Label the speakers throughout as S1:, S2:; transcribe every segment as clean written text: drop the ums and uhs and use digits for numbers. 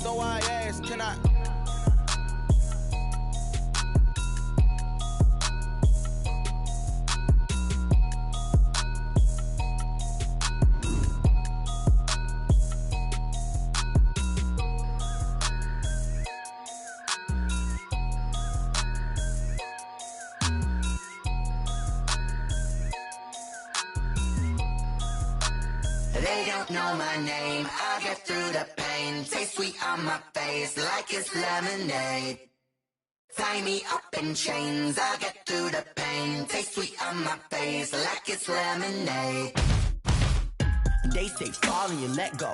S1: So I ask, can I?
S2: They don't know my name, I get through the pain. Taste sweet on my face like it's lemonade. Tie me up in chains, I get through the pain. Taste sweet on my face like it's lemonade. They say fall and you let go,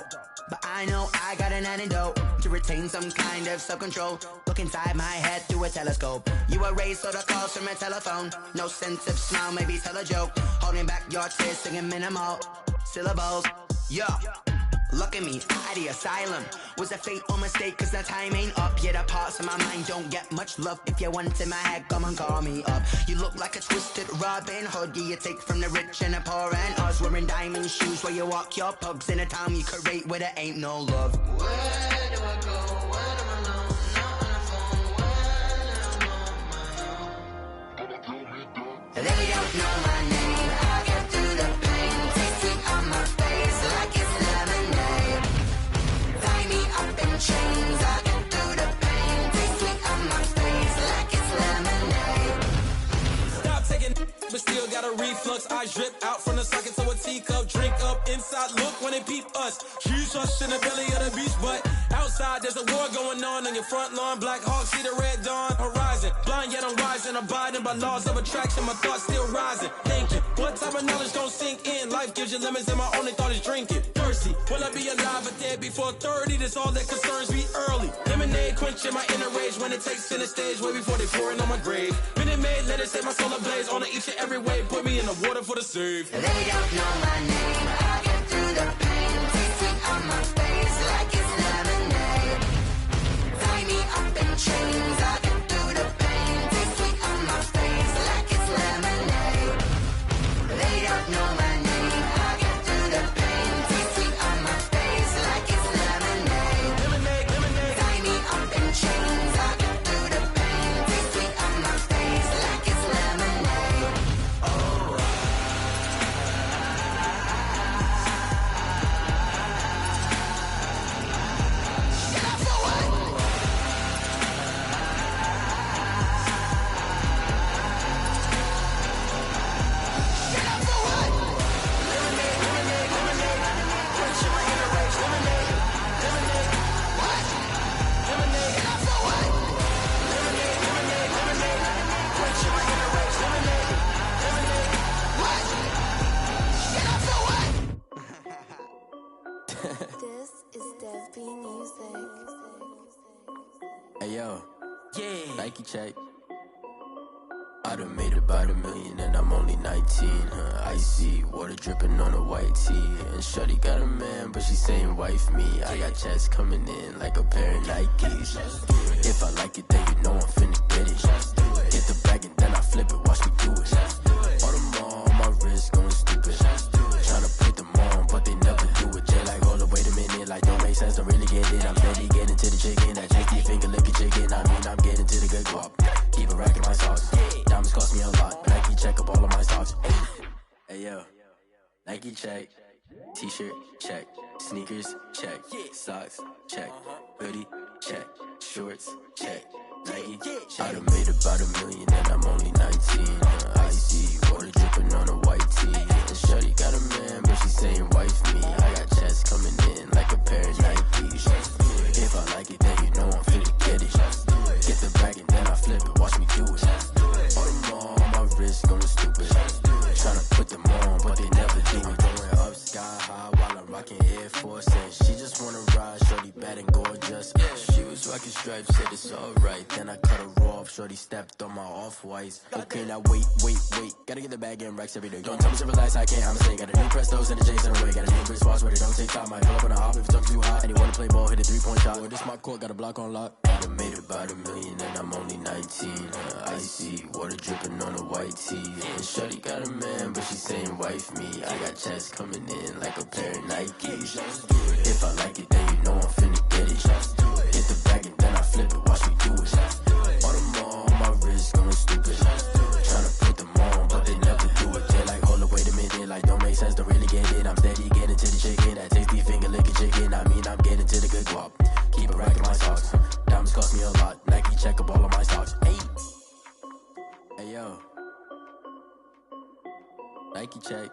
S2: but I know I got an antidote to retain some kind of self-control. Look inside my head through a telescope. You erase all the calls from a telephone. No sense of smile, maybe tell a joke. Holding back your tears, singing minimal syllables. Yo, look at me, at the asylum. Was a fate or mistake, cause the time ain't up. Yet the parts of my mind don't get much love. If you want in my head, come and call me up. You look like a twisted Robin Hood. You take from the rich and the poor and us. Wearing diamond shoes where you walk your pugs. In a town you create where there ain't no love. Where do I go when I'm alone? Not on the phone, when I'm on my own. They don't know my name, I get through the pain. Taste sweet on my face like it's lemonade. Tie me up in chains, I get through the pain. Taste sweet on my face like it's lemonade.
S3: Stop taking, but still got a reflux. I drip out from the socket to a teacup. Drink up inside, look when they peep us. Huge us in the belly of the beach, but outside there's a war going on your front lawn. Black Hawk see the red dawn horizon. Blind yet I'm rising, abiding by laws of attraction. My thoughts still rising. Thinking, what type of knowledge gon' sink in? Life gives you lemons and my only thought is drinking. Thirsty, will I be alive or dead before 30? That's all that concerns me early. Lemonade quenching my inner rage when it takes center stage way before they pour it on my grave. Minute Maid, let it set my soul ablaze. On each and every way, put me in the water for the save.
S2: They don't know my name, I get through the pain. Taste sweet on my face like it's lemonade. Tie me up in chains, I get through the pain. Taste sweet on my face like it's lemonade. They don't know my name, I get through the pain. Taste sweet on my face like it's lemonade.
S3: Lemonade, lemonade.
S2: Tie me up in chains, I get through the pain. Taste sweet on my face like it's lemonade. Oh.
S4: This is Dev B Music.
S5: Hey yo,
S3: Yeah.
S5: Nike check. I done made about $1 million and I'm only 19. Icy water dripping on a white tee. And shorty got a man, but she saying wife me. I got checks coming in like a pair of Nikes. If I like it, then you know I'm finna get it. Get the bag and then I flip it, watch me do it. All them on my wrist going stupid. Tryna put them on, but they never do it. They like, hold up, wait a minute, like don't make sense, don't really get it. I'm steady getting to the chicken, that tricky finger licking chicken. I mean, I'm getting to the good guap. Keep a rack in my socks. Diamonds cost me a lot, but Nike check up all of my stocks. Hey yo, Nike check. T-shirt check. Sneakers check. Socks check. Hoodie check. Shorts check. Nike I done made about $1 million and I'm only 19. Icy water dripping on a white tee. And shorty got a man, but she saying wife me. I got checks coming in like a pair of Nikes. If I like it, then you know I'm finna get it. Get the bag and then I flip it, watch me do it. All them on my wrist going stupid. Tryna put them on, but they never do it. Going up sky high while I'm rocking Air Force. And she just wanna ride, shorty bad and gorgeous. She was rocking stripes, said it's alright. Then I cut her off, shorty stepped on my off-whites. Okay, now wait. Gotta get the bag and racks every day. Don't tell me to relax, I can't, I'ma say. Got a new Prestos and a J's in the way. Got a new Chris Foss, but it don't take time. Might pull up on a hop if it's up too hot. And you wanna play ball, hit a 3-point shot. Or this my court, got a block on lock. I done made about $1 million and I'm only 19. Icy water dripping on a white tee. And shorty got a man, but she saying wife me. I got checks coming in like a pair of Nikes. If I like it, then you know I'm finna get it. check.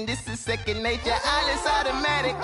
S1: This is second nature, all is automatic.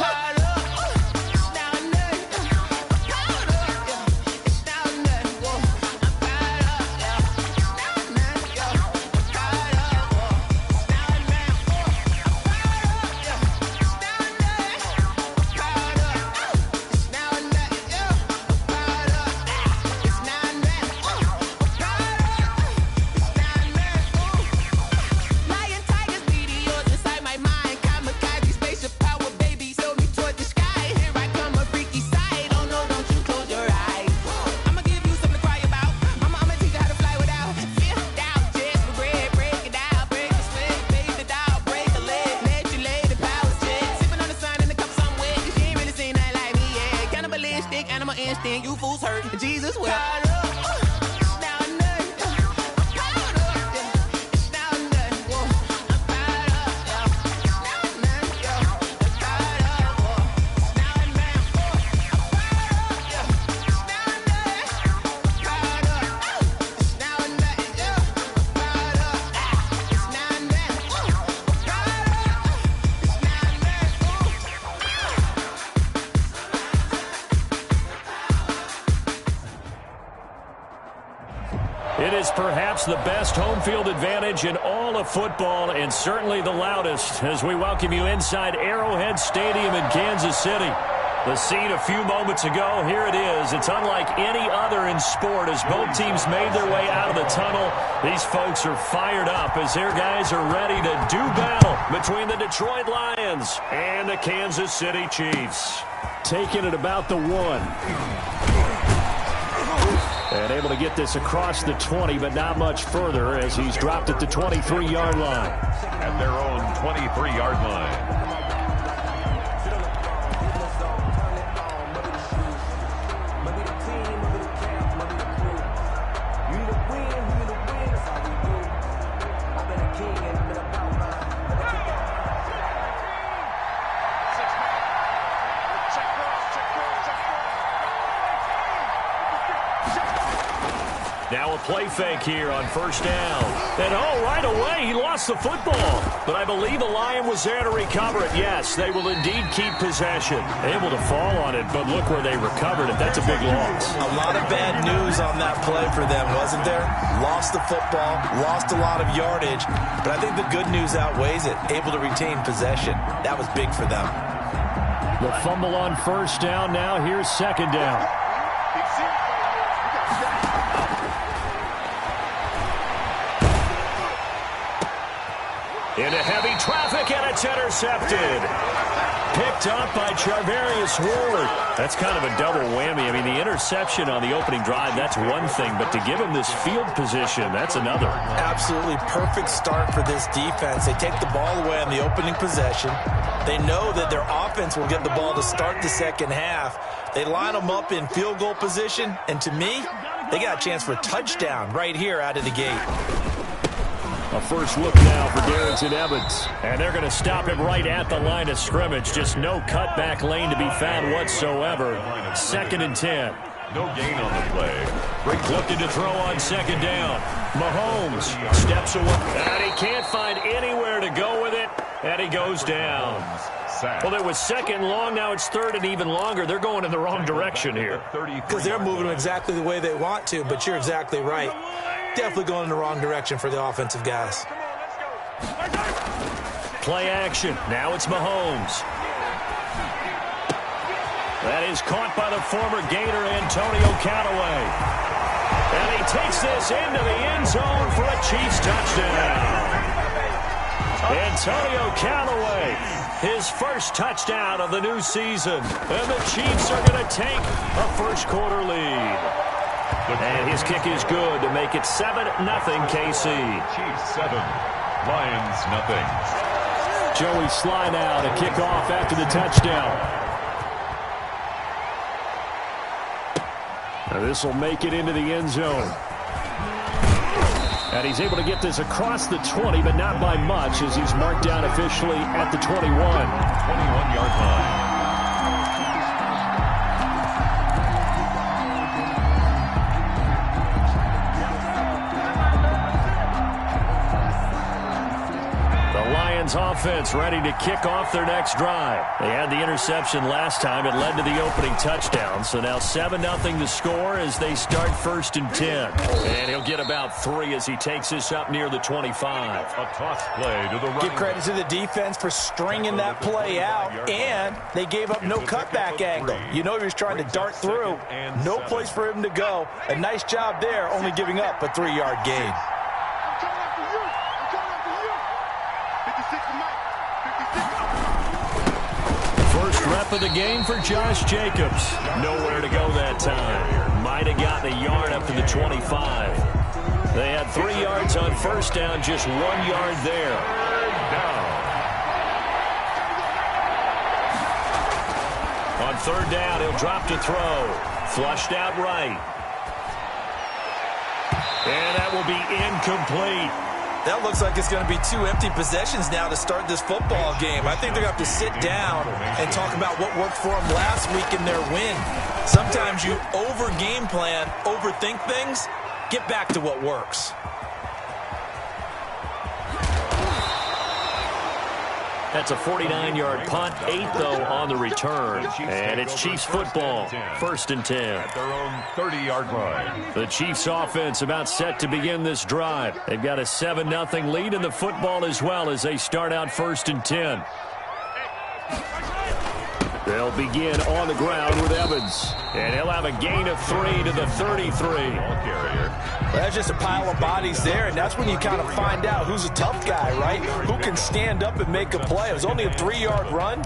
S1: You fools hurt. Jesus will.
S6: It is perhaps the best home field advantage in all of football, and certainly the loudest, as we welcome you inside Arrowhead Stadium in Kansas City. The scene a few moments ago, here it is. It's unlike any other in sport as both teams made their way out of the tunnel. These folks are fired up as their guys are ready to do battle between the Detroit Lions and the Kansas City Chiefs. Taking it about the 1. And able to get this across the 20, but not much further as he's dropped at the 23-yard line.
S7: At their own 23-yard line.
S6: Now a play fake here on first down. And right away he lost the football. But I believe the Lion was there to recover it. Yes, they will indeed keep possession. Able to fall on it, but look where they recovered it. That's a big loss.
S8: A lot of bad news on that play for them, wasn't there? Lost the football, lost a lot of yardage. But I think the good news outweighs it. Able to retain possession. That was big for them.
S6: The fumble on first down. Now here's second down. Into heavy traffic, and it's intercepted. Picked up by Charvarius Ward. That's kind of a double whammy. I mean, the interception on the opening drive, that's one thing, but to give him this field position, that's another.
S8: Absolutely perfect start for this defense. They take the ball away on the opening possession. They know that their offense will get the ball to start the second half. They line them up in field goal position, and to me, they got a chance for a touchdown right here out of the gate.
S6: A first look now for Darrington Evans. And they're going to him right at the line of scrimmage. Just no cutback lane to be found whatsoever. 2nd and 10.
S7: No gain on the play.
S6: Looking to throw on second down. Mahomes steps away. And he can't find anywhere to go with it. And he goes down. Well, it was second long. Now it's third and even longer. They're going in the wrong direction here.
S8: Because they're moving exactly the way they want to, but you're exactly right. Definitely going in the wrong direction for the offensive guys.
S6: Play action. Now it's Mahomes. That is caught by the former Gator, Antonio Callaway. And he takes this into the end zone for a Chiefs touchdown. Antonio Callaway, his first touchdown of the new season. And the Chiefs are going to take a first-quarter lead. And his kick is good to make it 7-0 KC.
S7: Chiefs 7, Lions nothing.
S6: Joey Sly now to kick off after the touchdown. Now this will make it into the end zone. And he's able to get this across the 20, but not by much, as he's marked down officially at the 21.
S7: 21-yard line.
S6: Offense ready to kick off their next drive. They had the interception last time. It led to the opening touchdown. So now 7-0 to score as they start 1st and 10. And he'll get about 3 as he takes this up near the 25.
S7: A toss play to the right.
S8: Give credit to the defense for stringing that play out, and they gave up no cutback angle. You know he was trying to dart through. No place for him to go. A nice job there, only giving up a 3-yard gain.
S6: First rep of the game for Josh Jacobs. Nowhere to go that time. Might have gotten a yard up to the 25. They had 3 yards on first down, just 1 yard there. On third down, he'll drop to throw. Flushed out right. And that will be incomplete.
S8: That looks like it's going to be 2 empty possessions now to start this football game. I think they're going to have to sit down and talk about what worked for them last week in their win. Sometimes you over-game plan, overthink things, get back to what works.
S6: That's a 49-yard punt, 8 though on the return. And it's Chiefs football, 1st and 10.
S7: At their own 30-yard line.
S6: The Chiefs offense about set to begin this drive. They've got a 7-0 lead in the football as well as they start out 1st and 10. They'll begin on the ground with Evans. And he'll have a gain of 3 to the 33.
S8: Well, that's just a pile of bodies there, and that's when you kind of find out who's a tough guy, right? Who can stand up and make a play. It was only a 3-yard run,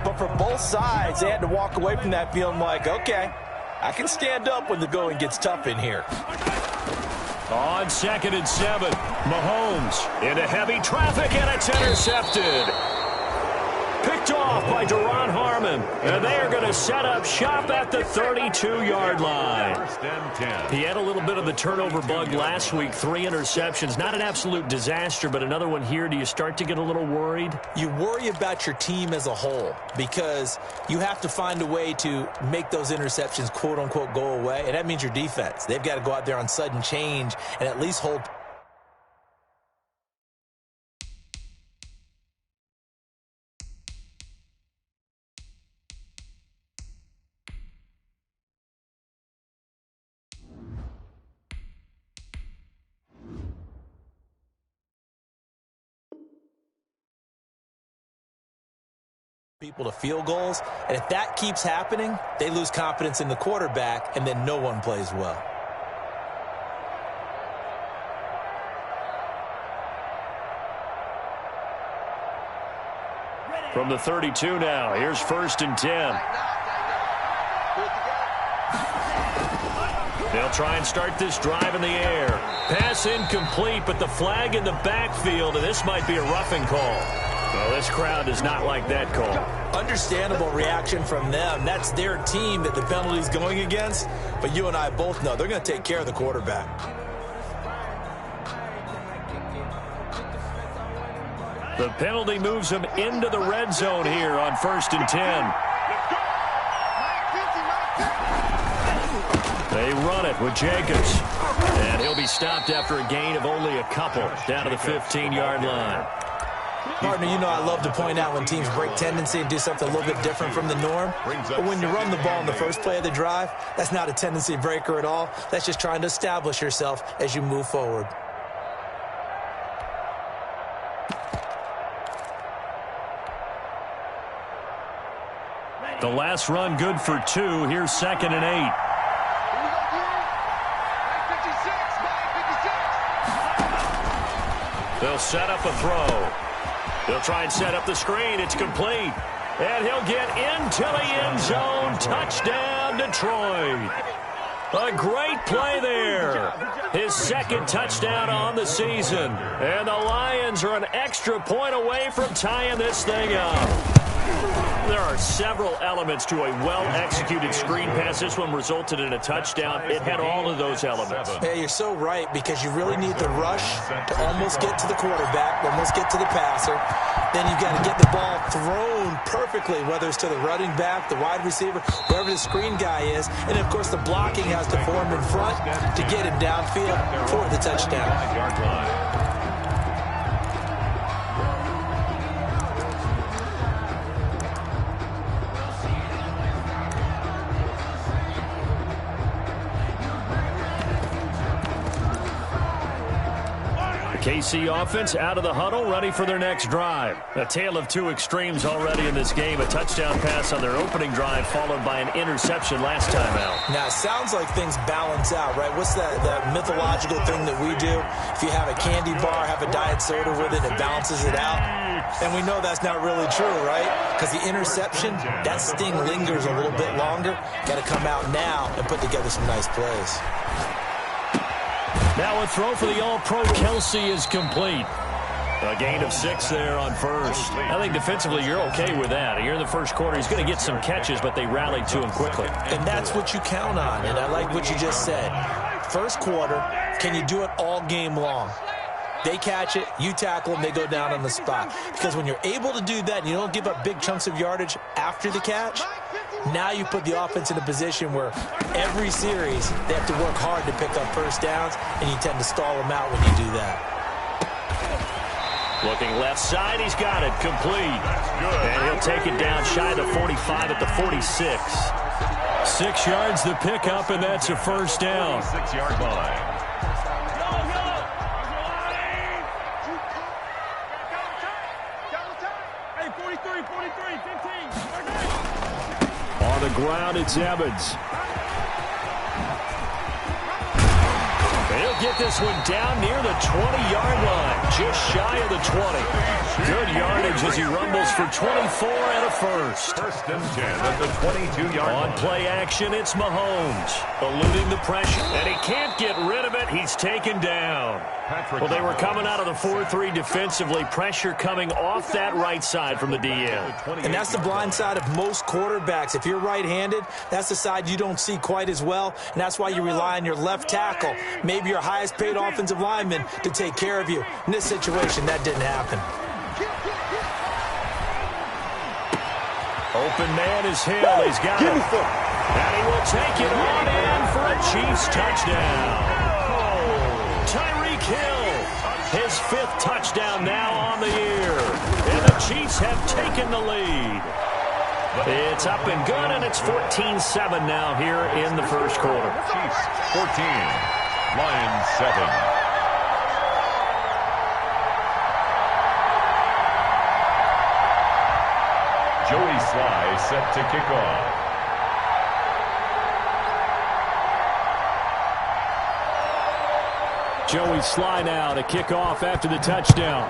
S8: but for both sides, they had to walk away from that feeling like, okay, I can stand up when the going gets tough in here.
S6: On 2nd and 7, Mahomes into heavy traffic, and it's intercepted. Picked off by Duron Harmon. And they are going to set up shop at the 32-yard line.
S7: 1st and 10.
S6: He had a little bit of the turnover bug last week. 3 interceptions. Not an absolute disaster, but another one here. Do you start to get a little worried?
S8: You worry about your team as a whole because you have to find a way to make those interceptions, quote-unquote, go away. And that means your defense. They've got to go out there on sudden change and at least hold. People to field goals, and if that keeps happening, they lose confidence in the quarterback, and then no one plays well.
S6: From the 32 now, here's 1st and 10. They'll try and start this drive in the air. Pass incomplete, but the flag in the backfield, and this might be a roughing call. Well, this crowd does not like that call.
S8: Understandable reaction from them. That's their team that the penalty's going against. But you and I both know they're going to take care of the quarterback.
S6: The penalty moves them into the red zone here on 1st and 10. They run it with Jacobs. And he'll be stopped after a gain of only a couple down to the 15-yard line.
S8: Partner, you know I love to point out when teams break tendency and do something a little bit different from the norm. But when you run the ball in the first play of the drive, that's not a tendency breaker at all. That's just trying to establish yourself as you move forward.
S6: The last run good for 2. Here's 2nd and 8. They'll set up a throw. They'll try and set up the screen. It's complete. And he'll get into the end zone. Touchdown, Detroit. A great play there. His 2nd touchdown on the season. And the Lions are an extra point away from tying this thing up. There are several elements to a well-executed screen pass. This one resulted in a touchdown. It had all of those elements.
S8: Hey, you're so right, because you really need the rush to almost get to the quarterback, almost get to the passer. Then you've got to get the ball thrown perfectly, whether it's to the running back, the wide receiver, wherever the screen guy is. And, of course, the blocking has to form in front to get him downfield for the touchdown.
S6: KC offense out of the huddle, ready for their next drive. A tale of 2 extremes already in this game. A touchdown pass on their opening drive, followed by an interception last time out.
S8: Now, it sounds like things balance out, right? What's that mythological thing that we do? If you have a candy bar, have a diet soda with it, it balances it out. And we know that's not really true, right? Because the interception, that sting lingers a little bit longer. Got to come out now and put together some nice plays.
S6: Now a throw for the All-Pro Kelsey is complete. A gain of 6 there on first. I think defensively you're okay with that. Here in the first quarter, he's going to get some catches, but they rallied to him quickly.
S8: And that's what you count on, and I like what you just said. First quarter, can you do it all game long? They catch it, you tackle them, they go down on the spot. Because when you're able to do that and you don't give up big chunks of yardage after the catch, now you put the offense in a position where every series they have to work hard to pick up first downs, and you tend to stall them out when you do that.
S6: Looking left side, he's got it, complete. And he'll take it down shy of the 45 at the 46. 6 yards the pickup, and that's a first down.
S7: 6-yard line.
S6: On the ground, it's Evans. He'll get this one down near the 20-yard line, just shy of the 20. Good yardage as he rumbles for 24 and a first.
S7: 1st and 10 at the 22-yard line.
S6: On play action, it's Mahomes, eluding the pressure, and he can't get rid of it. He's taken down. Well, they were coming out of the 4-3 defensively. Pressure coming off that right side from the DN.
S8: And that's the blind side of most quarterbacks. If you're right-handed, that's the side you don't see quite as well, and that's why you rely on your left tackle, maybe your highest-paid offensive lineman, to take care of you. In this situation, that didn't happen.
S6: Open man is Hill. He's got it. And he will take it on in for a Chiefs touchdown. Tyreek Hill, his 5th touchdown now on the year. And the Chiefs have taken the lead. It's up and good, and it's 14-7 now here in the first quarter.
S7: Chiefs 14, Lions 7. Joey Sly set to kick off.
S6: Joey Sly now to kick off after the touchdown.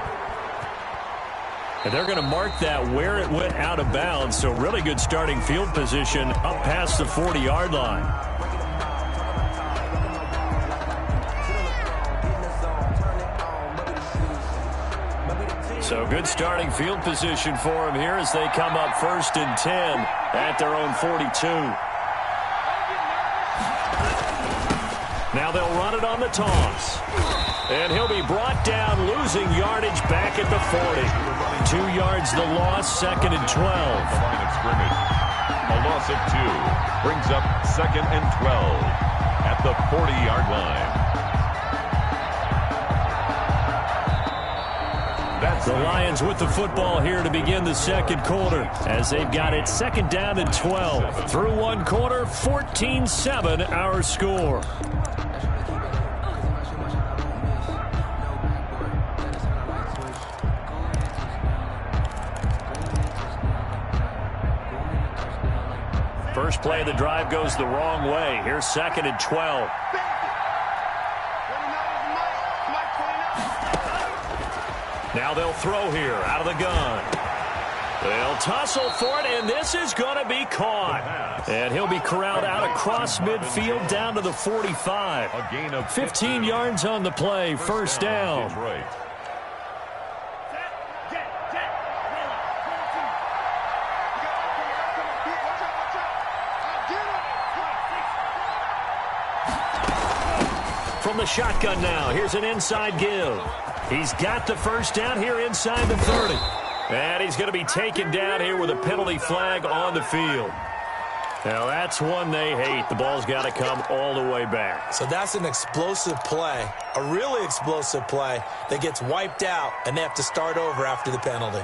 S6: And they're going to mark that where it went out of bounds, so really good starting field position up past the 40-yard line. So good starting field position for him here as they come up 1st and 10 at their own 42. Now they'll run it on the toss. And he'll be brought down, losing yardage back at the 40. 2 yards the loss, 2nd and 12.
S7: The line of scrimmage. A loss of 2 brings up 2nd and 12 at the 40-yard line.
S6: The Lions with the football here to begin the second quarter as they've got it 2nd down and 12. Through 1 quarter, 14-7 our score. First play of the drive goes the wrong way. Here's 2nd and 12. Now they'll throw here out of the gun. They'll tussle for it, and this is going to be caught. And he'll be corralled out across midfield down to the 45. 15 yards on the play, first down. From the shotgun now, here's an inside give. He's got the first down here inside the 30. And he's going to be taken down here with a penalty flag on the field. Now, that's one they hate. The ball's got to come all the way back.
S8: So that's an explosive play, a really explosive play that gets wiped out, and they have to start over after the penalty.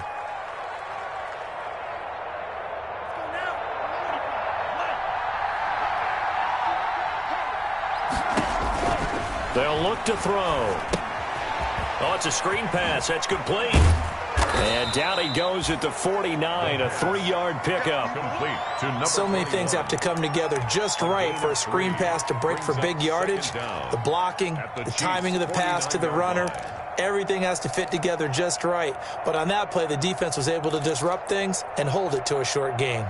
S6: They'll look to throw. Oh, it's a screen pass. That's complete. And down he goes at the 49, a 3-yard pickup.
S8: So many things have to come together just right for a screen pass to break for big yardage. The blocking, the timing of the pass to the runner, everything has to fit together just right. But on that play, the defense was able to disrupt things and hold it to a short gain.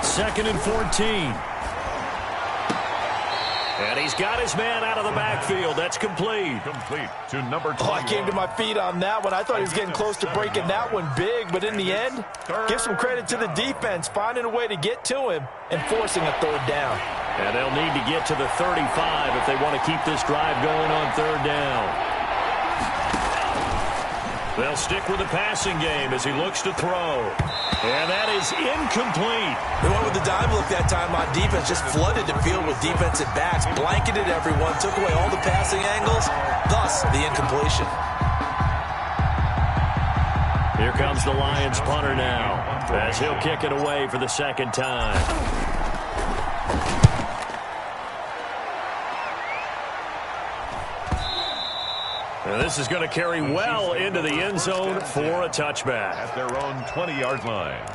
S6: Second and 14. And he's got his man out of the backfield. That's complete.
S7: Complete to number 2.
S8: Oh, I came to my feet on that one. I thought he was getting close to breaking that one big, but in the end, give some credit to the defense, finding a way to get to him and forcing a third down.
S6: And they'll need to get to the 35 if they want to keep this drive going on third down. They'll stick with the passing game as he looks to throw. And that is incomplete.
S8: They went with the dime look that time on defense, just flooded the field with defensive backs, blanketed everyone, took away all the passing angles, thus the incompletion.
S6: Here comes the Lions punter now as he'll kick it away for the second time. And this is going to carry well into the end zone for a touchback.
S7: At their own 20-yard line.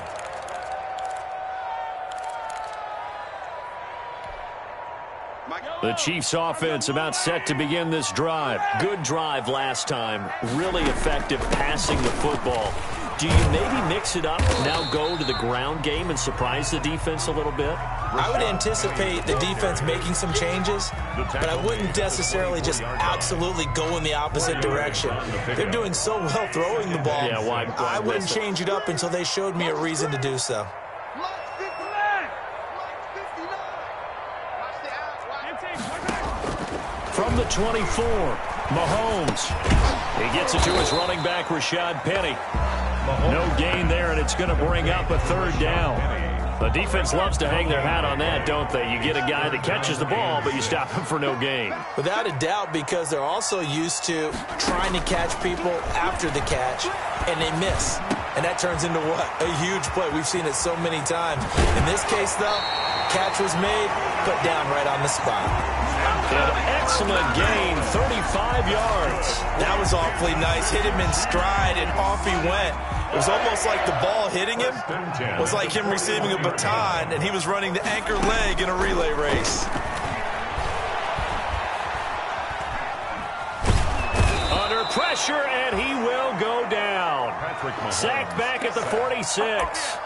S6: The Chiefs offense about set to begin this drive. Good drive last time. Really effective passing the football. Do you maybe mix it up, now go to the ground game and surprise the defense a little bit?
S8: I would anticipate the defense making some changes, but I wouldn't necessarily just absolutely go in the opposite direction. They're doing so well throwing the ball.
S6: Yeah, why
S8: I wouldn't change it up until they showed me a reason to do so.
S6: From the 24, Mahomes. He gets it to his running back, Rashad Penny. No gain there, and it's going to bring up a third down. The defense loves to hang their hat on that, don't they? You get a guy that catches the ball, but you stop him for no gain.
S8: Without a doubt, because they're also used to trying to catch people after the catch, and they miss. And that turns into what? A huge play. We've seen it so many times. In this case, though, catch was made, put down right on the spot.
S6: An excellent gain, 35 yards.
S8: That was awfully nice. Hit him in stride, and off he went. It was almost like the ball hitting him was like him receiving a baton, and he was running the anchor leg in a relay race.
S6: Under pressure, and he will go down. Sacked back at the 46.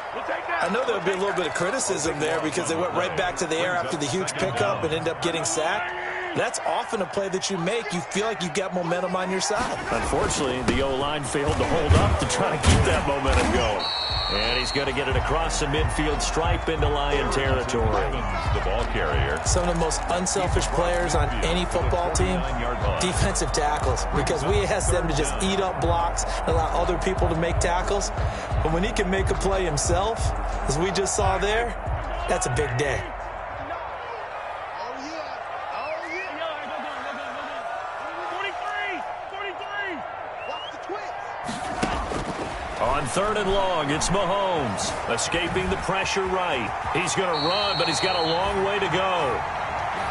S8: I know there'll be a little bit of criticism there because they went right back to the air after the huge pickup and ended up getting sacked. That's often a play that you make. You feel like you've got momentum on your side.
S6: Unfortunately, the O-line failed to hold up to try to keep that momentum going. And he's going to get it across the midfield stripe into Lion territory.
S7: The ball carrier.
S8: Some of the most unselfish players on any football team, defensive tackles, because we ask them to just eat up blocks and allow other people to make tackles. But when he can make a play himself, as we just saw there, that's a big day.
S6: On third and long, it's Mahomes escaping the pressure right. He's going to run, but he's got a long way to go.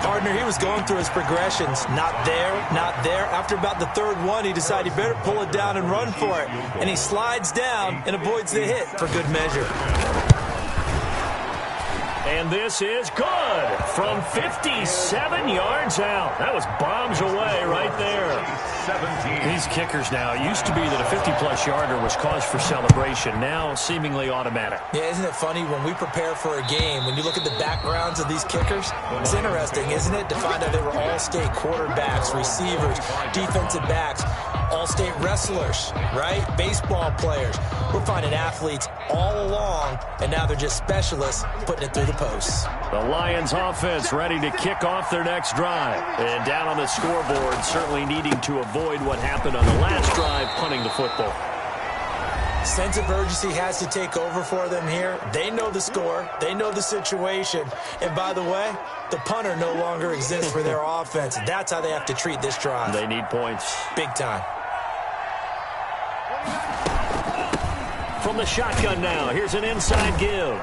S8: Partner, he was going through his progressions. Not there, not there. After about the third one, he decided he better pull it down and run for it. And he slides down and avoids the hit for good measure.
S6: And this is good from 57 yards out. That was bombs away right there.
S7: 17.
S6: These kickers now, it used to be that a 50-plus yarder was cause for celebration. Now seemingly automatic.
S8: Yeah, isn't it funny when we prepare for a game, when you look at the backgrounds of these kickers? It's interesting, isn't it, to find out they were all-state quarterbacks, receivers, defensive backs, all-state wrestlers, right? Baseball players. We're finding athletes all along, and now they're just specialists putting it through the posts.
S6: The Lions offense ready to kick off their next drive. And down on the scoreboard, certainly needing to avoid what happened on the last drive, punting the football.
S8: Sense of urgency has to take over for them here. They know the score. They know the situation. And by the way, the punter no longer exists for their offense. That's how they have to treat this drive.
S6: They need points.
S8: Big time.
S6: From the shotgun now, here's an inside give.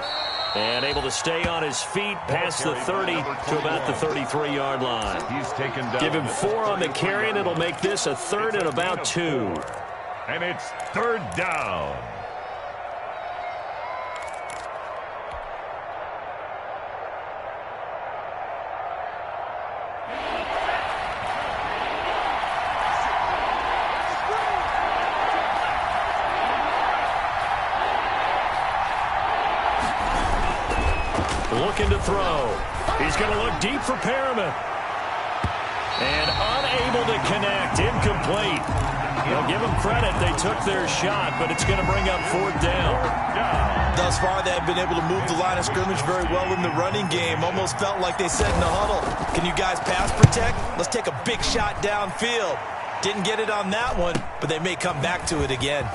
S6: And able to stay on his feet past the 30 to about the 33-yard line.
S7: He's taken down.
S6: Give him 4 on the carry, and it'll make this a third and about 2.
S7: And it's third down.
S6: Looking to throw. He's going to look deep for Perriman. And unable to connect. Incomplete. They'll give them credit. They took their shot, but it's going to bring up fourth down.
S8: Thus far, they have been able to move the line of scrimmage very well in the running game. Almost felt like they said in the huddle, can you guys pass protect? Let's take a big shot downfield. Didn't get it on that one, but they may come back to it again.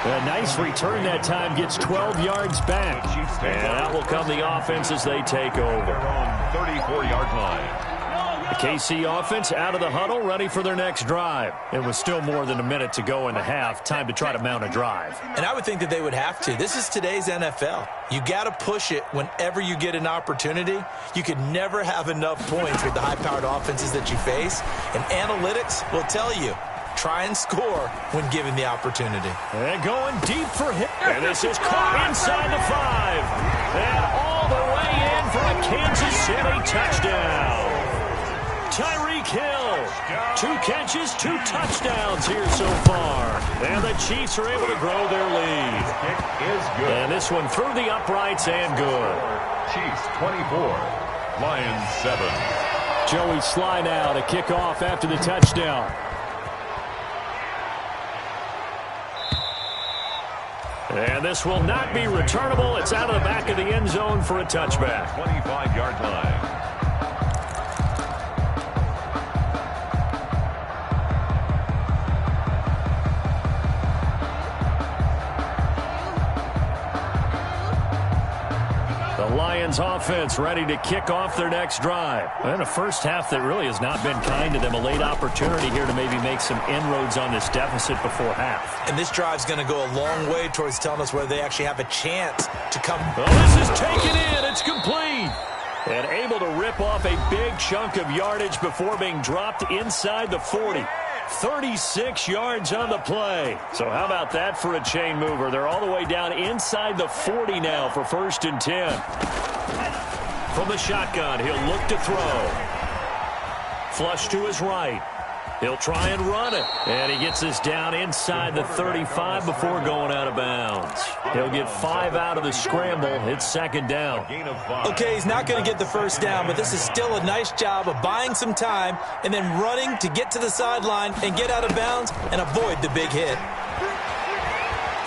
S6: A nice return that time, gets 12 yards back. And out will come the offense as they take over.
S7: 34-yard line.
S6: The KC offense out of the huddle, ready for their next drive. It was still more than a minute to go in the half. Time to try to mount a drive.
S8: And I would think that they would have to. This is today's NFL. You got to push it whenever you get an opportunity. You could never have enough points with the high-powered offenses that you face. And analytics will tell you, try and score when given the opportunity.
S6: And going deep for him. And this is caught inside the 5. And all the way in for a Kansas City touchdown. Tyreek Hill. 2 catches, 2 touchdowns here so far. And the Chiefs are able to grow their lead.
S7: Kick is good.
S6: And this one through the uprights and good.
S7: Chiefs 24, Lions 7.
S6: Joey Sly now to kick off after the touchdown. And this will not be returnable. It's out of the back of the end zone for a touchback.
S7: 25-yard line.
S6: The Lions offense ready to kick off their next drive. And a first half that really has not been kind to them. A late opportunity here to maybe make some inroads on this deficit before half.
S8: And this drive's going to go a long way towards telling us whether they actually have a chance to come.
S6: Well, this is taken in. It's complete. And able to rip off a big chunk of yardage before being dropped inside the 40. 36 yards on the play. So how about that for a chain mover? They're all the way down inside the 40 now for 1st and 10. From the shotgun, he'll look to throw. Flush to his right. He'll try and run it. And he gets this down inside the 35 before going out of bounds. He'll get 5 out of the scramble. It's 2nd down.
S8: Okay, he's not going to get the first down, but this is still a nice job of buying some time and then running to get to the sideline and get out of bounds and avoid the big hit.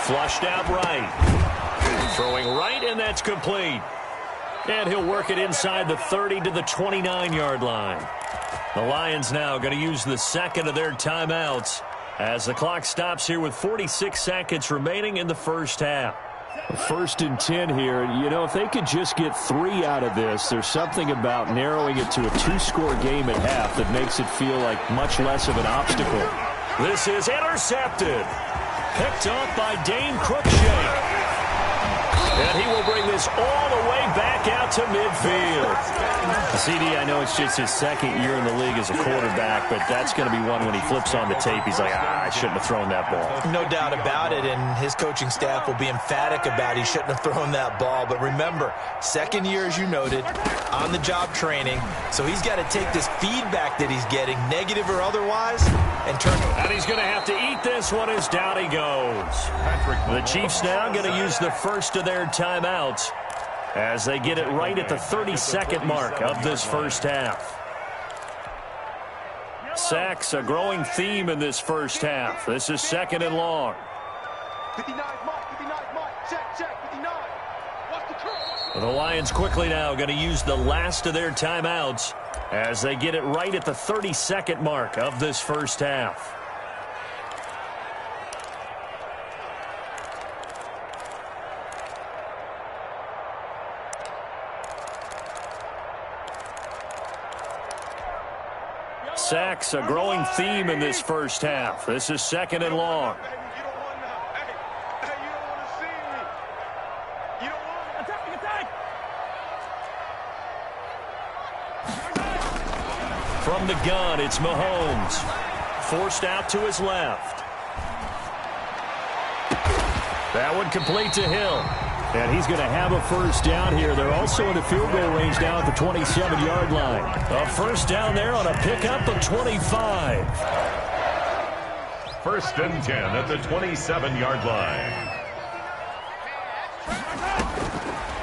S6: Flushed out right. Throwing right, and that's complete. And he'll work it inside the 30 to the 29-yard line. The Lions now going to use the second of their timeouts as the clock stops here with 46 seconds remaining in the first half. 1st and 10 here. You know, if they could just get 3 out of this, there's something about narrowing it to a 2-score game at half that makes it feel like much less of an obstacle. This is intercepted. Picked off by Dane Cruikshank. And he will bring this all the way back out to midfield. CD, I know it's just his second year in the league as a quarterback, but that's going to be one when he flips on the tape. He's like, I shouldn't have thrown that ball.
S8: No doubt about it, and his coaching staff will be emphatic about he shouldn't have thrown that ball. But remember, second year, as you noted, on-the-job training, so he's got to take this feedback that he's getting, negative or otherwise, and turn it.
S6: And he's going to have to eat this one as down he goes. The Chiefs now going to use the first of their timeouts as they get it right at the 32nd mark of this first half. Sacks, a growing theme in this first half. This is 2nd and long.
S3: 59, Mike, check, 59. Watch the curl.
S6: The Lions quickly now going to use the last of their timeouts as they get it right at the 32nd mark of this first half. Sacks, a growing theme in this first half. This is 2nd and long. From the gun, it's Mahomes. Forced out to his left. That one complete to Hill. And he's going to have a first down here. They're also in the field goal range now at the 27-yard line. A first down there on a pickup of 25.
S7: 1st and 10 at the 27-yard line.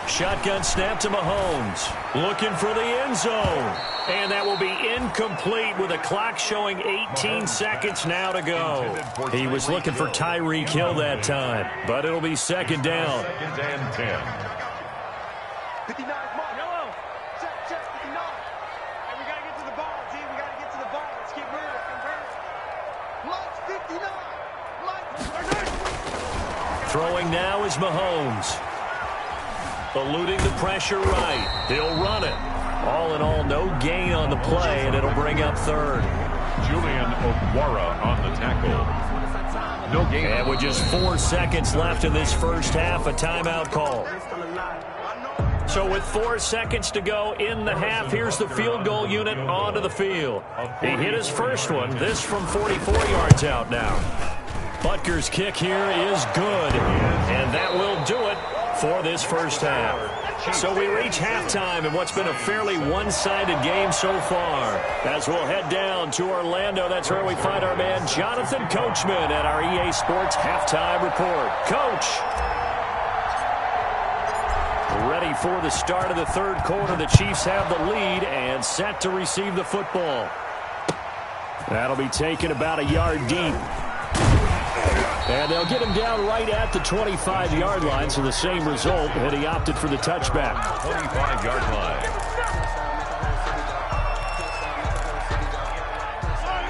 S6: Shotgun snap to Mahomes. Looking for the end zone. And that will be incomplete with a clock showing 18 seconds now to go. He was looking for Tyreek Hill that time, but it'll be 2nd down.
S7: 2nd and 10.
S3: 59, Mark. Yellow. Check, 59. Hey, we got to get to the ball, T. We got to get to the ball. Let's keep moving. Mike's 59.
S6: Throwing now is Mahomes. Eluding the pressure right. He'll run it. All in all, no gain on the play, and it'll bring up 3rd.
S7: Julian Okwara on the tackle. No gain.
S6: And with just 4 seconds left in this first half, a timeout call. So with 4 seconds to go in the half, here's the field goal unit onto the field. He hit his first one, this from 44 yards out now. Butker's kick here is good, and that will do it for this first half. So we reach halftime in what's been a fairly one-sided game so far. As we'll head down to Orlando, that's where we find our man Jonathan Coachman at our EA Sports Halftime Report. Coach! Ready for the start of the 3rd quarter. The Chiefs have the lead and set to receive the football. That'll be taken about a yard deep. And they'll get him down right at the 25-yard line, so the same result, and he opted for the touchback.
S7: 25-yard line.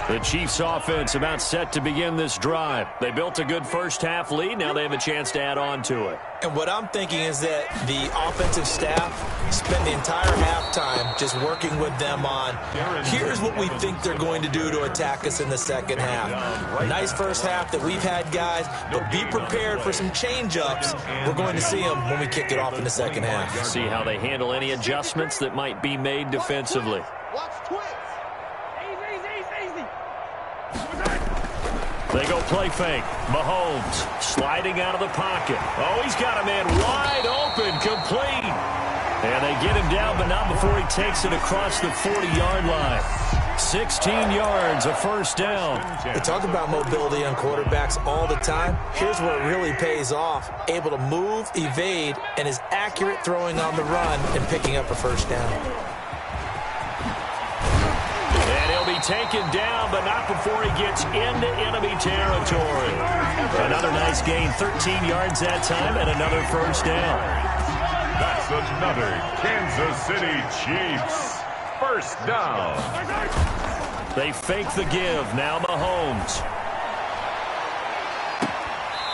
S6: The Chiefs offense about set to begin this drive. They built a good first half lead. Now they have a chance to add on to it.
S8: And what I'm thinking is that the offensive staff spend the entire halftime just working with them on, here's what we think they're going to do to attack us in the second half. Nice first half that we've had, guys, but be prepared for some change-ups. We're going to see them when we kick it off in the second half.
S6: See how they handle any adjustments that might be made defensively. They go play fake. Mahomes sliding out of the pocket. Oh, he's got a man wide open, complete. And they get him down, but not before he takes it across the 40-yard line. 16 yards, a first down.
S8: We talk about mobility on quarterbacks all the time. Here's where it really pays off. Able to move, evade, and is accurate throwing on the run and picking up a first down.
S6: And he'll be taken down, but not before he gets into enemy territory. Another nice gain, 13 yards that time, and another first down.
S7: That's another Kansas City Chiefs first down.
S6: They fake the give. Now Mahomes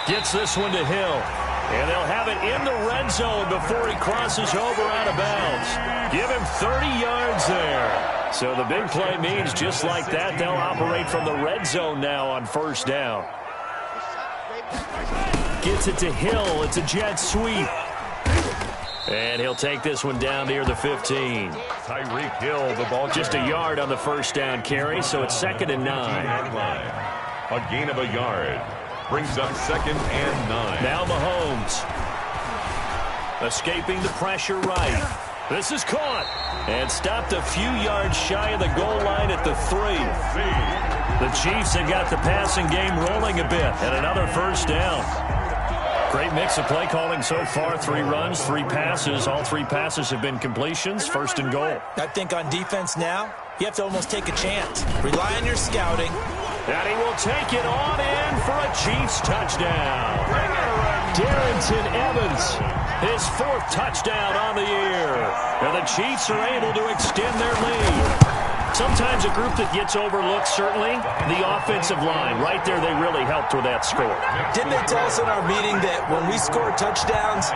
S6: gets this one to Hill. And they'll have it in the red zone before he crosses over out of bounds. Give him 30 yards there. So the big play means just like that, they'll operate from the red zone now on first down. Gets it to Hill. It's a jet sweep. And he'll take this one down near the 15.
S7: Tyreek Hill, the ball
S6: Just a yard on the first down carry, so it's 2nd and 9.
S7: A gain of a yard. Brings up 2nd and 9.
S6: Now Mahomes. Escaping the pressure right. This is caught. And stopped a few yards shy of the goal line at the 3. The Chiefs have got the passing game rolling a bit. And another first down. Great mix of play calling so far. 3 runs, 3 passes. All 3 passes have been completions. 1st and goal.
S8: I think on defense now, you have to almost take a chance. Rely on your scouting.
S6: And he will take it on in for a Chiefs touchdown. Darrington Evans, his 4th touchdown on the year. And the Chiefs are able to extend their lead. Sometimes a group that gets overlooked, certainly, the offensive line. Right there, they really helped with that score.
S8: Didn't they tell us in our meeting that when we score touchdowns,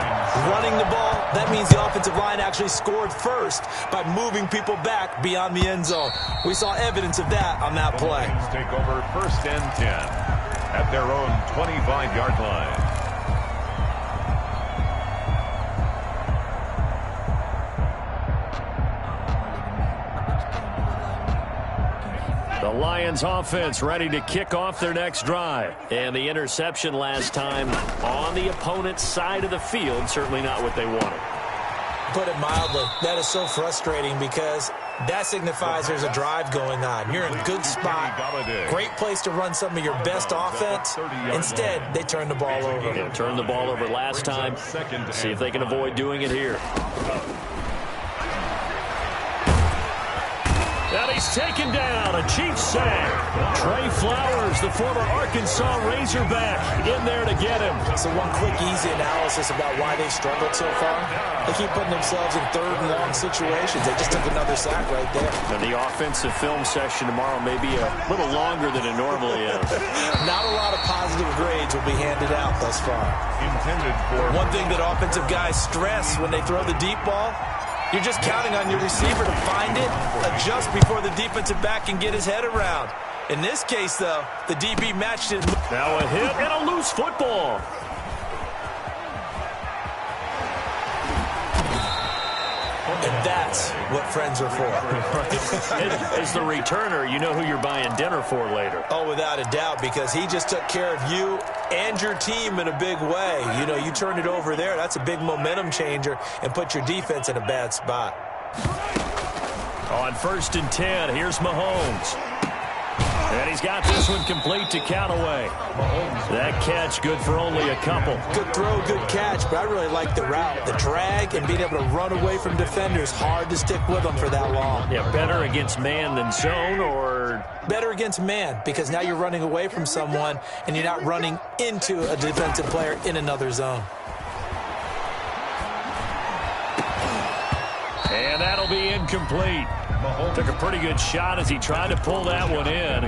S8: running the ball, that means the offensive line actually scored first by moving people back beyond the end zone? We saw evidence of that on that play.
S7: Take over 1st and 10 at their own 25-yard line.
S6: The Lions offense ready to kick off their next drive. And the interception last time on the opponent's side of the field, certainly not what they wanted.
S8: Put it mildly, that is so frustrating because that signifies there's a drive going on. You're in a good spot. Great place to run some of your best offense. Instead, they turn the ball over.
S6: Yeah, turned the ball over last time. See if they can avoid doing it here. And he's taken down. A Chiefs sack. Trey Flowers, the former Arkansas Razorback, in there to get him.
S8: So one quick, easy analysis about why they struggled so far. They keep putting themselves in 3rd and long situations. They just took another sack right there.
S6: And the offensive film session tomorrow may be a little longer than it normally is.
S8: Not a lot of positive grades will be handed out thus far.
S7: Intended for
S8: one thing that offensive guys stress when they throw the deep ball, you're just counting on your receiver to find it, adjust before the defensive back can get his head around. In this case, though, the DB matched it.
S6: Now a hit and a loose football.
S8: And that's what friends are for.
S6: As the returner, you know who you're buying dinner for later.
S8: Oh, without a doubt, because he just took care of you and your team in a big way. You know, you turned it over there. That's a big momentum changer and put your defense in a bad spot.
S6: On 1st and 10, here's Mahomes. And he's got this one complete to Callaway. That catch good for only a couple.
S8: Good throw, good catch, but I really like the route. The drag and being able to run away from defenders. Hard to stick with them for that long.
S6: Yeah, better against man than zone, or?
S8: Better against man, because now you're running away from someone and you're not running into a defensive player in another zone.
S6: And that'll be incomplete. Took a pretty good shot as he tried to pull that one in.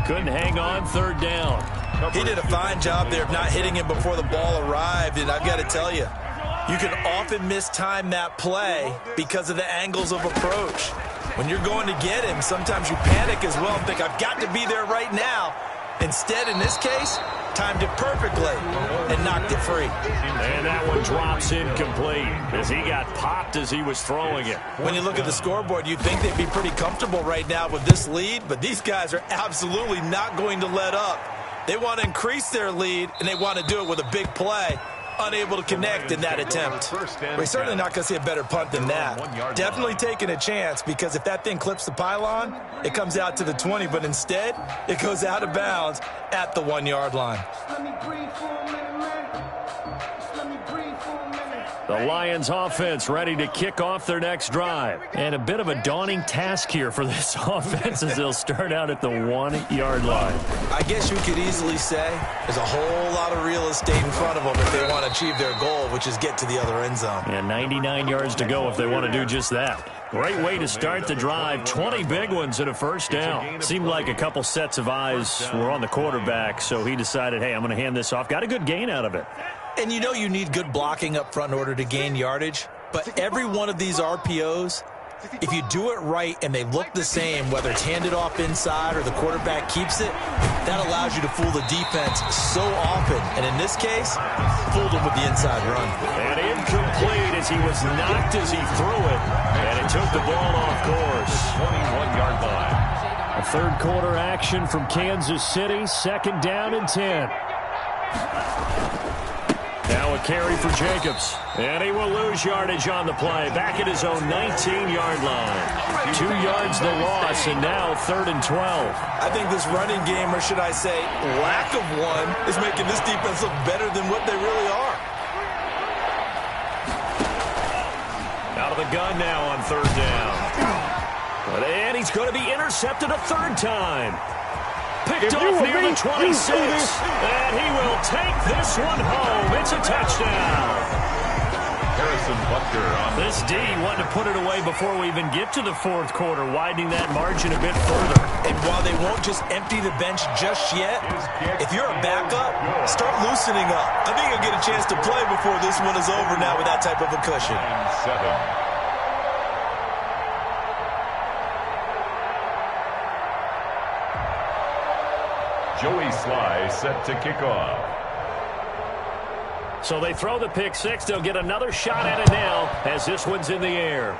S6: Couldn't hang on 3rd down.
S8: He did a fine job there of not hitting him before the ball arrived, and I've got to tell you, you can often mistime that play because of the angles of approach. When you're going to get him, sometimes you panic as well and think, I've got to be there right now. Instead, in this case, timed it perfectly and knocked it free.
S6: And that one drops incomplete as he got popped as he was throwing it.
S8: When you look at the scoreboard, you'd think they'd be pretty comfortable right now with this lead, but these guys are absolutely not going to let up. They want to increase their lead, and they want to do it with a big play. Unable to connect in that attempt. We're certainly not going to see a better punt than that. Definitely taking a chance, because if that thing clips the pylon, it comes out to the 20, but instead, it goes out of bounds at the 1-yard line.
S6: The Lions offense ready to kick off their next drive. And a bit of a daunting task here for this offense as they'll start out at the 1-yard line.
S8: I guess you could easily say there's a whole lot of real estate in front of them if they want to achieve their goal, which is get to the other end zone.
S6: And 99 yards to go if they want to do just that. Great way to start the drive. 20 big ones and a first down. Seemed like a couple sets of eyes were on the quarterback, so he decided, hey, I'm going to hand this off. Got a good gain out of it.
S8: And you know you need good blocking up front in order to gain yardage. But every one of these RPOs, if you do it right and they look the same, whether it's handed off inside or the quarterback keeps it, That allows you to fool the defense so often. And in this case, fooled him with the inside run.
S6: And incomplete as he was knocked as he threw it. And it took the ball off course.
S7: 21-yard line.
S6: A third quarter action from Kansas City. 2nd down and 10. Now a carry for Jacobs. And he will lose yardage on the play. Back at his own 19-yard line. 2 yards the loss, and now 3rd and 12.
S8: I think this running game, or should I say lack of one, is making this defense look better than what they really are.
S6: Out of the gun now on 3rd down. And he's going to be intercepted a 3rd time. Picked off near the 26. And he will take this one home. It's a touchdown.
S7: Harrison Butker on
S6: this D wanted to put it away before we even get to the 4th quarter, widening that margin a bit further.
S8: And while they won't just empty the bench just yet, if you're a backup, start loosening up. I think you'll get a chance to play before this one is over now with that type of a cushion.
S7: 7. Joey Sly set to kick off.
S6: So they throw the pick 6. They'll get another shot at it now as this one's in the air.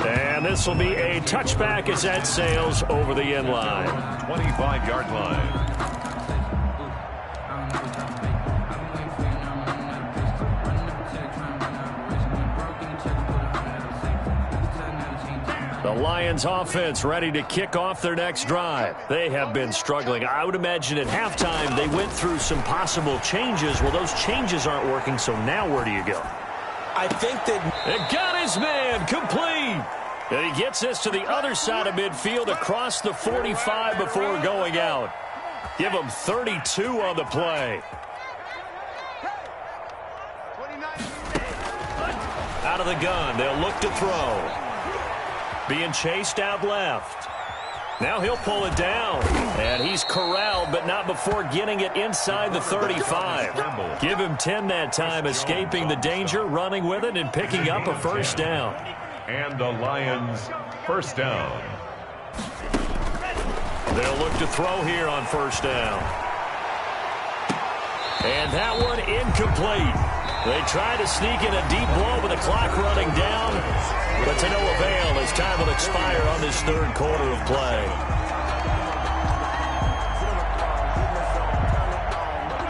S6: And this will be a touchback as that sails over the end line.
S7: 25-yard line.
S6: The Lions offense ready to kick off their next drive. They have been struggling. I would imagine at halftime they went through some possible changes. Well, those changes aren't working, so now where do you go?
S8: I think that...
S6: It got his man complete. And he gets this to the other side of midfield across the 45 before going out. Give him 32 on the play. Out of the gun, they'll look to throw. Being chased out left. Now he'll pull it down. And he's corralled, but not before getting it inside the 35. Give him 10 that time, escaping the danger, running with it, and picking up a 1st down.
S7: And the Lions 1st down.
S6: They'll look to throw here on 1st down. And that one incomplete. They try to sneak in a deep blow with the clock running down, but to no avail as time will expire on this 3rd quarter of play.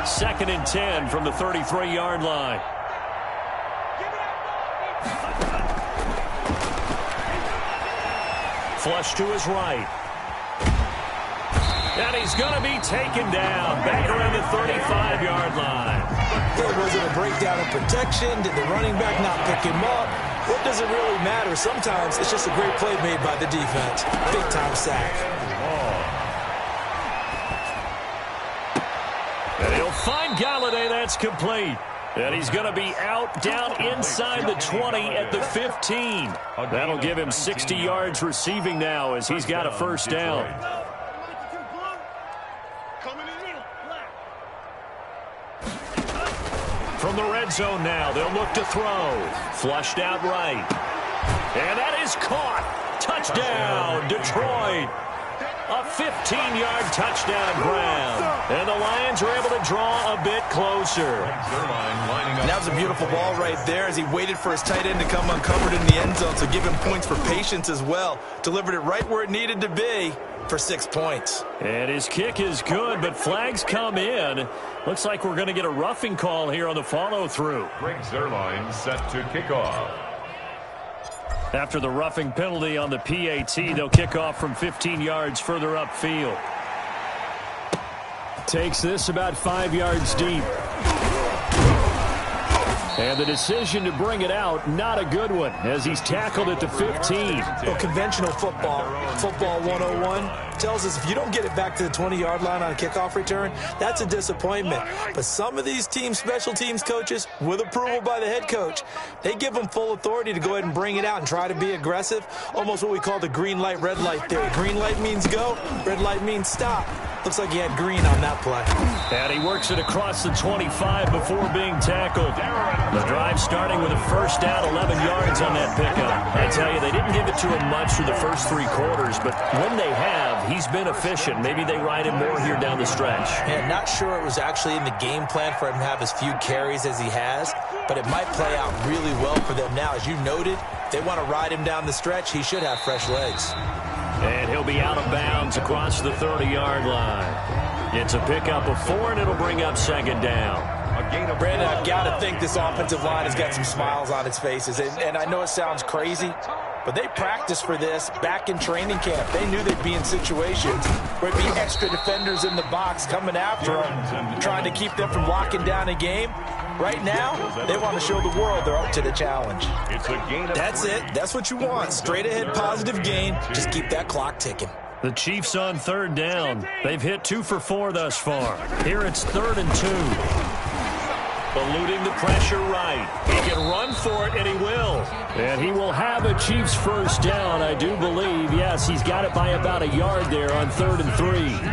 S6: 2nd and 10 from the 33-yard line. Flush to his right. And he's going to be taken down back around the 35-yard line.
S8: Was it a breakdown in protection? Did the running back not pick him up? What does it really matter? Sometimes it's just a great play made by the defense. Big-time sack.
S6: And he'll find Galladay. That's complete. And he's going to be out down inside the 20 at the 15. That'll give him 60 yards receiving now as he's got a 1st down. From the red zone now, they'll look to throw. Flushed out right. And that is caught. Touchdown, Detroit. A 15-yard touchdown grab. And the Lions are able to draw a bit closer.
S8: And that was a beautiful ball right there as he waited for his tight end to come uncovered in the end zone. So give him points for patience as well. Delivered it right where it needed to be for 6 points.
S6: And his kick is good, but flags come in. Looks like we're going to get a roughing call here on the follow-through.
S7: Greg Zuerlein set to kick off.
S6: After the roughing penalty on the PAT, they'll kick off from 15 yards further upfield. Takes this about 5 yards deep. And the decision to bring it out, not a good one, as he's tackled at the 15.
S8: Well, conventional football 101, tells us if you don't get it back to the 20-yard line on a kickoff return, that's a disappointment. But some of these special teams coaches, with approval by the head coach, they give them full authority to go ahead and bring it out and try to be aggressive, almost what we call the green light, red light theory. Green light means go, red light means stop. Looks like he had green on that play.
S6: And he works it across the 25 before being tackled. The drive starting with a first down, 11 yards on that pickup. I tell you, they didn't give it to him much through the first 3 quarters, but when they have, he's been efficient. Maybe they ride him more here down the stretch.
S8: Yeah, not sure it was actually in the game plan for him to have as few carries as he has, but it might play out really well for them now. As you noted, if they want to ride him down the stretch, he should have fresh legs.
S6: And he'll be out of bounds across the 30-yard line. It's a pickup of 4, and it'll bring up second down.
S8: Brandon, I've got to think this offensive line has got some smiles on its faces. And I know it sounds crazy, but they practiced for this back in training camp. They knew they'd be in situations where it'd be extra defenders in the box coming after them, trying to keep them from locking down a game. Right now, they want to show the world they're up to the challenge. That's it. That's what you want. Straight ahead, positive gain. Just keep that clock ticking.
S6: The Chiefs on third down. They've hit 2 for 4 thus far. Here it's 3rd and 2. Eluding the pressure right. He can run for it, and he will. And he will have a Chiefs first down, I do believe. Yes, he's got it by about a yard there on 3rd and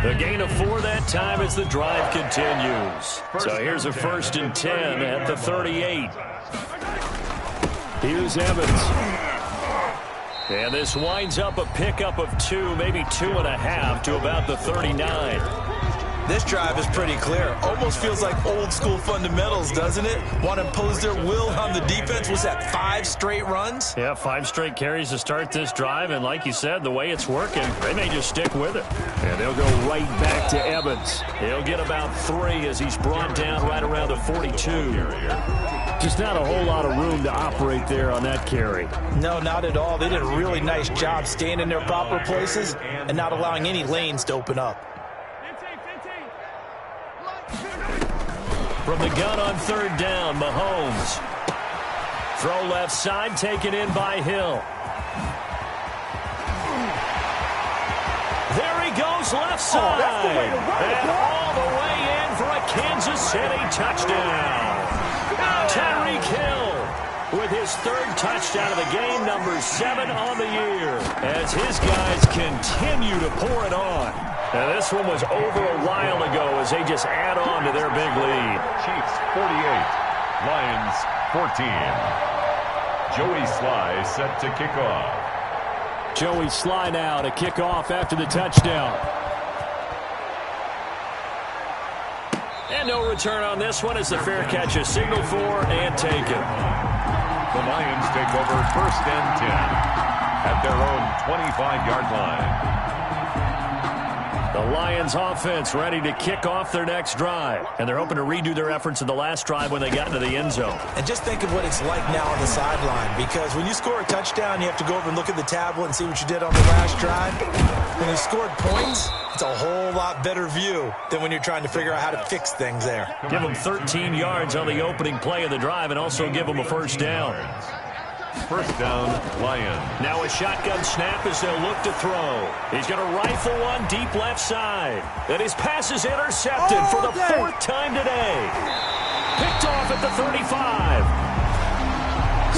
S6: 3. A gain of 4 that time as the drive continues. So here's a 1st and 10 at the 38. Here's Evans. And this winds up a pickup of 2, maybe 2.5 to about the 39.
S8: This drive is pretty clear. Almost feels like old school fundamentals, doesn't it? Want to impose their will on the defense. Was that 5 straight runs?
S6: Yeah, 5 straight carries to start this drive. And like you said, the way it's working, they may just stick with it. And they'll go right back to Evans. He'll get about 3 as he's brought down right around the 42. Just not a whole lot of room to operate there on that carry.
S8: No, not at all. They did a really nice job staying in their proper places and not allowing any lanes to open up.
S6: From the gun on 3rd down, Mahomes. Throw left side, taken in by Hill. There he goes, left side. And all the way in for a Kansas City touchdown. Tyreek Hill with his 3rd touchdown of the game, number 7 on the year, as his guys continue to pour it on. And this one was over a while ago as they just add on to their big lead.
S7: Chiefs 48, Lions 14. Joey Sly set to kick off.
S6: Joey Sly now to kick off after the touchdown. And no return on this one as the fair catch is signaled for and taken.
S7: The Lions take over 1st and 10 at their own 25-yard line.
S6: The Lions offense ready to kick off their next drive. And they're hoping to redo their efforts in the last drive when they got into the end zone.
S8: And just think of what it's like now on the sideline, because when you score a touchdown, you have to go over and look at the tablet and see what you did on the last drive. When you scored points, it's a whole lot better view than when you're trying to figure out how to fix things there.
S6: Give them 13 yards on the opening play of the drive and also give them a first down.
S7: First down, Lions.
S6: Now a shotgun snap as they'll look to throw. He's going to rifle one deep left side. And his pass is intercepted for the 4th time today. Picked off at the 35.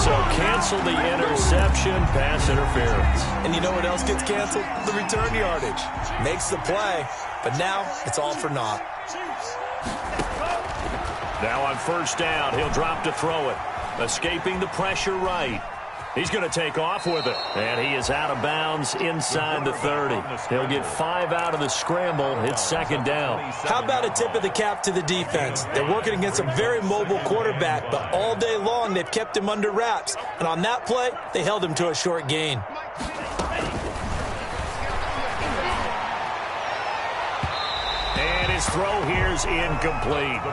S6: So cancel the interception, pass interference.
S8: And you know what else gets canceled? The return yardage. Makes the play, but now it's all for naught.
S6: Now on first down, he'll drop to throw it. Escaping the pressure right. He's going to take off with it. And he is out of bounds inside the 30. He'll get 5 out of the scramble. It's second down.
S8: How about a tip of the cap to the defense? They're working against a very mobile quarterback, but all day long they've kept him under wraps. And on that play, they held him to a short gain.
S6: And his throw here's incomplete.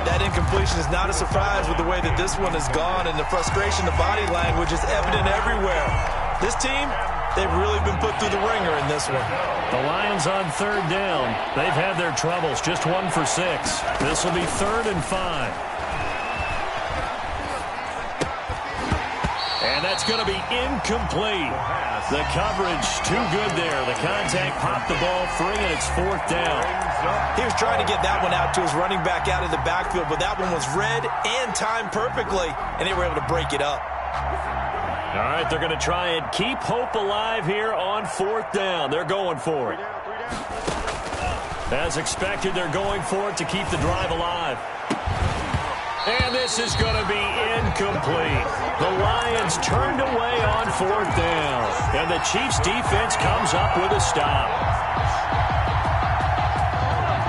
S8: That incompletion is not a surprise with the way that this one has gone, and the frustration, the body language is evident everywhere. This team, they've really been put through the ringer in this one.
S6: The Lions on third down. They've had their troubles, just 1 for 6. This will be 3rd and 5. And that's going to be incomplete. The coverage too good there. The contact popped the ball free, and it's 4th down.
S8: He was trying to get that one out to his running back out of the backfield, but that one was read and timed perfectly, and they were able to break it up.
S6: All right, they're going to try and keep hope alive here on 4th down. They're going for it. As expected, they're going for it to keep the drive alive. And this is going to be incomplete. The Lions turned away on 4th down. And the Chiefs' defense comes up with a stop.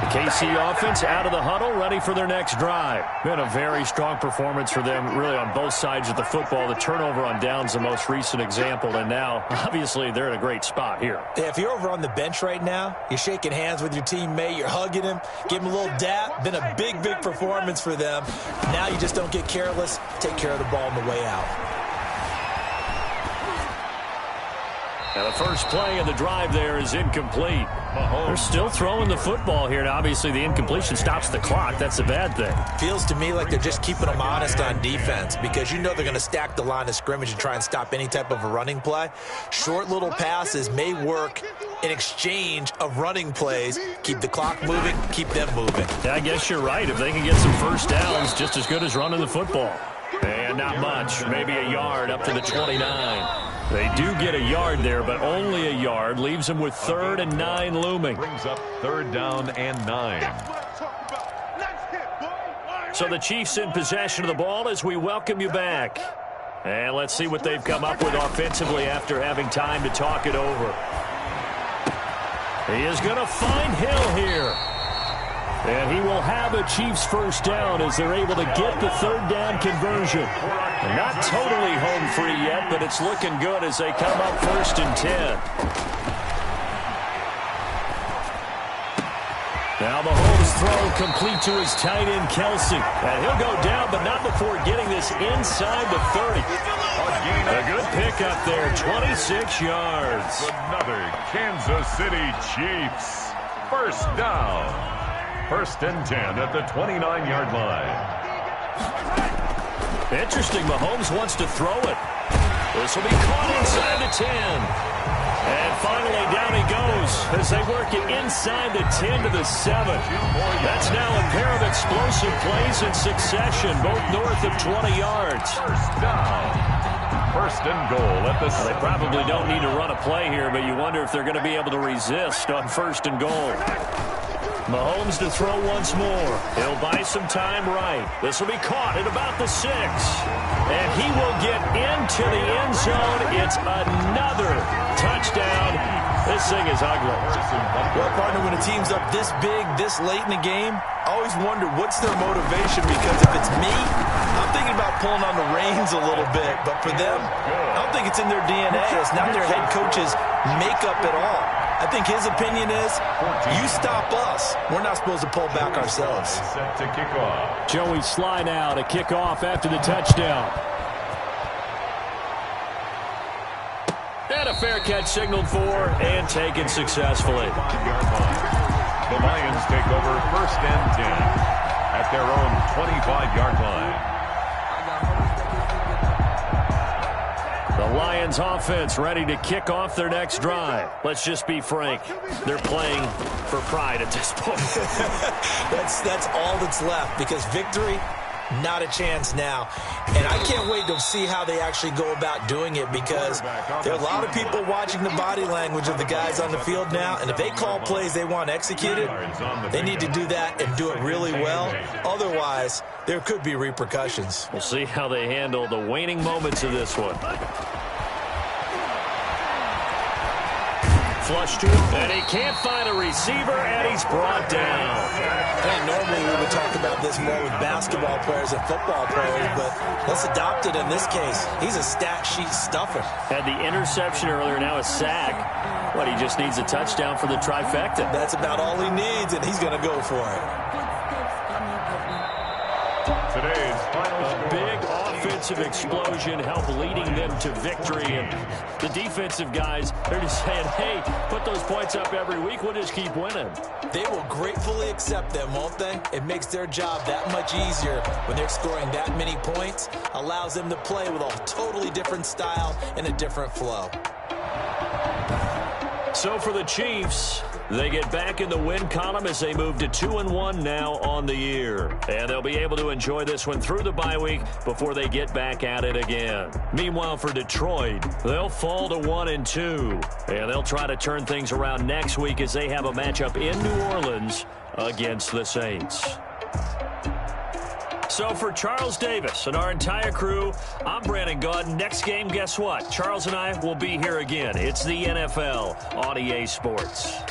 S6: The KC offense out of the huddle, ready for their next drive. Been a very strong performance for them, really on both sides of the football. The turnover on downs the most recent example, and now, obviously, they're in a great spot here.
S8: Yeah, if you're over on the bench right now, you're shaking hands with your teammate, you're hugging him, give him a little dap. Been a big, big performance for them. Now you just don't get careless. Take care of the ball on the way out.
S6: Now the first play of the drive there is incomplete. They're still throwing the football here, and obviously the incompletion stops the clock. That's a bad thing.
S8: Feels to me like they're just keeping them honest on defense because you know they're going to stack the line of scrimmage and try and stop any type of a running play. Short little passes may work in exchange of running plays. Keep the clock moving, keep them moving.
S6: Yeah, I guess you're right. If they can get some first downs, just as good as running the football. And not much, maybe a yard up to the 29. They do get a yard there, but only a yard. Leaves them with 3rd and 9 looming.
S7: Brings up 3rd down and 9.
S6: So the Chiefs in possession of the ball as we welcome you back. And let's see what they've come up with offensively after having time to talk it over. He is going to find Hill here. And he will have a Chiefs first down as they're able to get the 3rd down conversion. And not totally home free yet, but it's looking good as they come up 1st and 10. Now Mahomes throw complete to his tight end, Kelsey. And he'll go down, but not before getting this inside the 30. A good pickup there, 26 yards.
S7: Another Kansas City Chiefs. First down. 1st and 10 at the 29-yard line.
S6: Interesting, Mahomes wants to throw it. This will be caught inside the 10. And finally, down he goes as they work it inside the 10 to the 7. That's now a pair of explosive plays in succession, both north of 20 yards.
S7: First down. 1st and goal at the 7.
S6: They probably don't need to run a play here, but you wonder if they're going to be able to resist on 1st and goal. Mahomes to throw once more. He'll buy some time right. This will be caught at about the 6. And he will get into the end zone. It's another touchdown. This thing is ugly.
S8: Well, partner, when a team's up this big, this late in the game, I always wonder what's their motivation, because if it's me, I'm thinking about pulling on the reins a little bit. But for them, I don't think it's in their DNA. It's not their head coach's makeup at all. I think his opinion is, you stop us. We're not supposed to pull back ourselves.
S7: Set to kick off.
S6: Joey Sly now to kick off after the touchdown. And a fair catch signaled for and taken successfully.
S7: 5-yard line. The Lions take over 1st and 10 at their own 25-yard line.
S6: The Lions offense ready to kick off their next drive. Let's just be frank. They're playing for pride at this point.
S8: That's all that's left, because victory, not a chance now. And I can't wait to see how they actually go about doing it, because there are a lot of people watching the body language of the guys on the field now, and if they call plays they want executed, they need to do that and do it really well. Otherwise, there could be repercussions.
S6: We'll see how they handle the waning moments of this one. Flush to him, and he can't find a receiver, and he's brought down.
S8: And normally we would talk about this more with basketball players and football players, but let's adopt it in this case. He's a stat sheet stuffer.
S6: Had the interception earlier, now a sack. What, he just needs a touchdown for the trifecta.
S8: That's about all he needs, and he's going to go for it.
S7: Today's final
S6: A big offensive explosion helped leading them to victory. And the defensive guys, they're just saying, hey, put those points up every week. We'll just keep winning.
S8: They will gratefully accept them, won't they? It makes their job that much easier when they're scoring that many points. Allows them to play with a totally different style and a different flow.
S6: So for the Chiefs, they get back in the win column as they move to 2-1 now on the year. And they'll be able to enjoy this one through the bye week before they get back at it again. Meanwhile, for Detroit, they'll fall to 1-2. And they'll try to turn things around next week as they have a matchup in New Orleans against the Saints. So for Charles Davis and our entire crew, I'm Brandon Gaudin. Next game, guess what? Charles and I will be here again. It's the NFL on EA Sports.